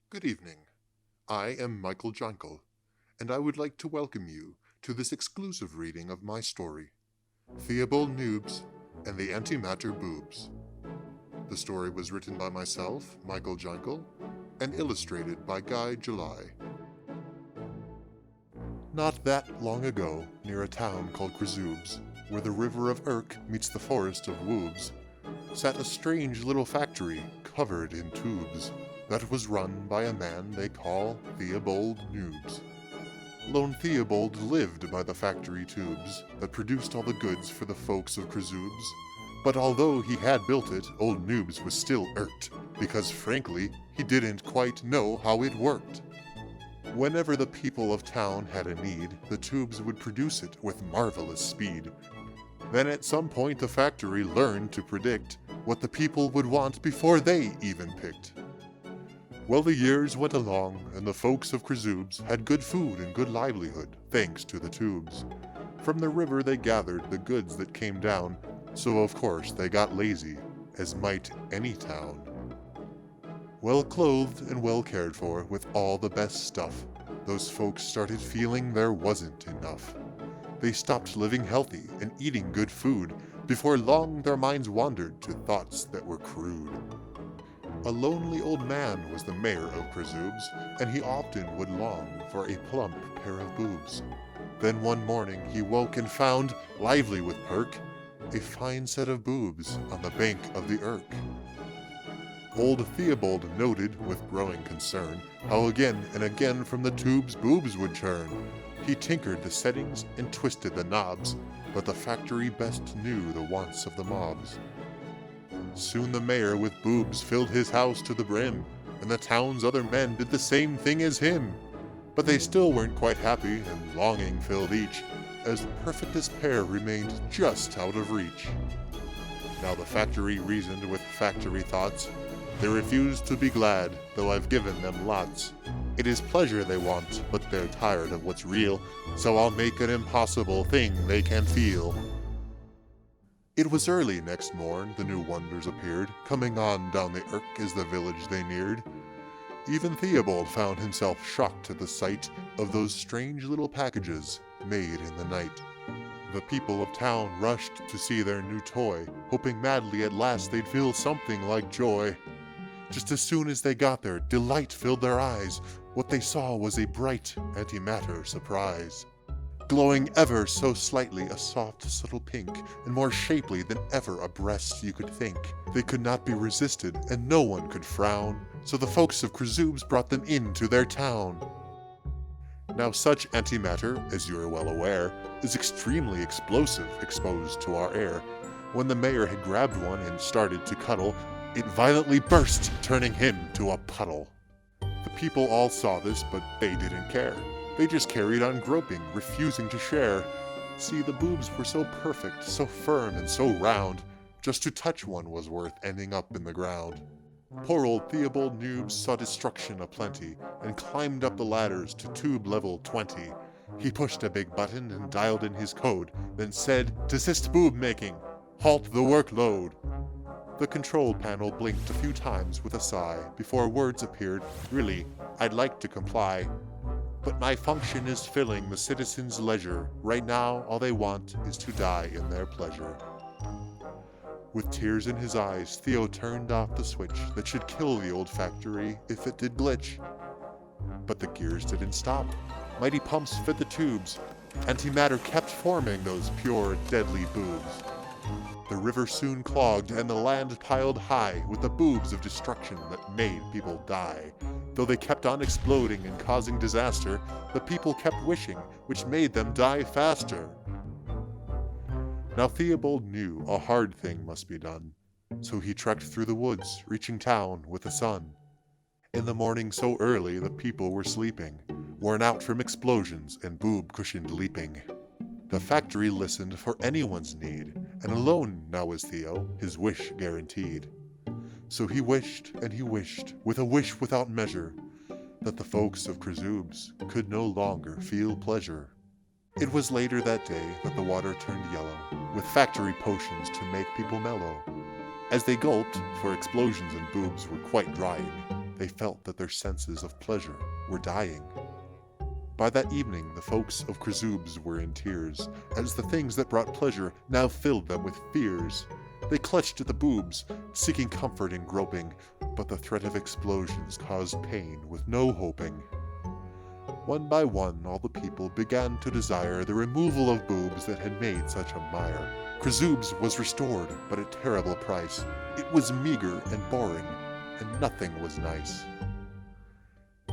Good evening. I am Michael Jeinkle, and I would like to welcome you to this exclusive reading of my story, Theobald Knoobs and the Antimatter Boobs. The story was written by myself, Michael Jeinkle, and illustrated by Guy July. Not that long ago, near a town called Krazoobs, where the river of Urk meets the forest of Boobs, sat a strange little factory covered in tubes that was run by a man they call Theobald Knoobs. Lone Theobald lived by the factory tubes that produced all the goods for the folks of Krazoobs, but although he had built it, old Knoobs was still irked, because frankly, he didn't quite know how it worked. Whenever the people of town had a need, the tubes would produce it with marvelous speed. Then at some point the factory learned to predict what the people would want before they even picked. Well, the years went along, and the folks of Krazoobs had good food and good livelihood, thanks to the tubes. From the river they gathered the goods that came down, so of course they got lazy, as might any town. Well clothed and well cared for, with all the best stuff, those folks started feeling there wasn't enough. They stopped living healthy and eating good food. Before long their minds wandered to thoughts that were crude. A lonely old man was the mayor of Krazoobs, and he often would long for a plump pair of boobs. Then one morning he woke and found, lively with perk, a fine set of boobs on the bank of the Urk. Old Theobald noted with growing concern how again and again from the tubes boobs would churn. He tinkered the settings and twisted the knobs, but the factory best knew the wants of the mobs. Soon the mayor with boobs filled his house to the brim, and the town's other men did the same thing as him. But they still weren't quite happy, and longing filled each, as the perfectest pair remained just out of reach. Now the factory reasoned with factory thoughts. They refused to be glad, though I've given them lots. It is pleasure they want, but they're tired of what's real, so I'll make an impossible thing they can feel. It was early next morn the new wonders appeared, coming on down the Urk as the village they neared. Even Theobald found himself shocked at the sight of those strange little packages made in the night. The people of town rushed to see their new toy, hoping madly at last they'd feel something like joy. Just as soon as they got there, delight filled their eyes. What they saw was a bright antimatter surprise. Glowing ever so slightly, a soft, subtle pink, and more shapely than ever a breast you could think. They could not be resisted, and no one could frown, so the folks of Krazoobs brought them into their town. Now such antimatter, as you are well aware, is extremely explosive exposed to our air. When the mayor had grabbed one and started to cuddle, it violently burst, turning him to a puddle. The people all saw this, but they didn't care. They just carried on groping, refusing to share. See, the boobs were so perfect, so firm and so round, just to touch one was worth ending up in the ground. Poor old Theobald Knoobs saw destruction aplenty, and climbed up the ladders to tube level 20. He pushed a big button and dialed in his code, then said, "Desist boob making! Halt the workload!" The control panel blinked a few times with a sigh, before words appeared, "Really, I'd like to comply. But my function is filling the citizens' leisure. Right now, all they want is to die in their pleasure." With tears in his eyes, Theo turned off the switch that should kill the old factory if it did glitch. But the gears didn't stop. Mighty pumps fed the tubes. Antimatter kept forming those pure, deadly boobs. The river soon clogged and the land piled high with the boobs of destruction that made people die. Though they kept on exploding and causing disaster, the people kept wishing, which made them die faster. Now Theobald knew a hard thing must be done, so he trekked through the woods, reaching town with the sun. In the morning so early the people were sleeping, worn out from explosions and boob-cushioned leaping. The factory listened for anyone's need, and alone now was Theo, his wish guaranteed. So he wished and he wished, with a wish without measure, that the folks of Krazoobs could no longer feel pleasure. It was later that day that the water turned yellow, with factory potions to make people mellow. As they gulped, for explosions and boobs were quite drying, They felt that their senses of pleasure were dying. By that evening, the folks of Krazoobs were in tears, as the things that brought pleasure now filled them with fears. They clutched at the boobs, seeking comfort in groping, but the threat of explosions caused pain with no hoping. One by one, all the people began to desire the removal of boobs that had made such a mire. Krazoobs was restored, but at terrible price. It was meager and boring, and nothing was nice.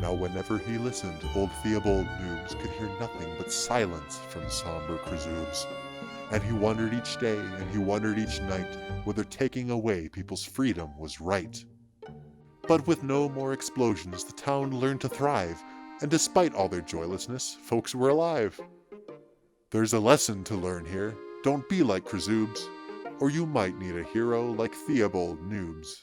Now whenever he listened, old Theobald Knoobs could hear nothing but silence from somber Krazoobs. And he wondered each day, and he wondered each night, whether taking away people's freedom was right. But with no more explosions, the town learned to thrive, and despite all their joylessness, folks were alive. There's a lesson to learn here. Don't be like Krazoobs, or you might need a hero like Theobald Knoobs.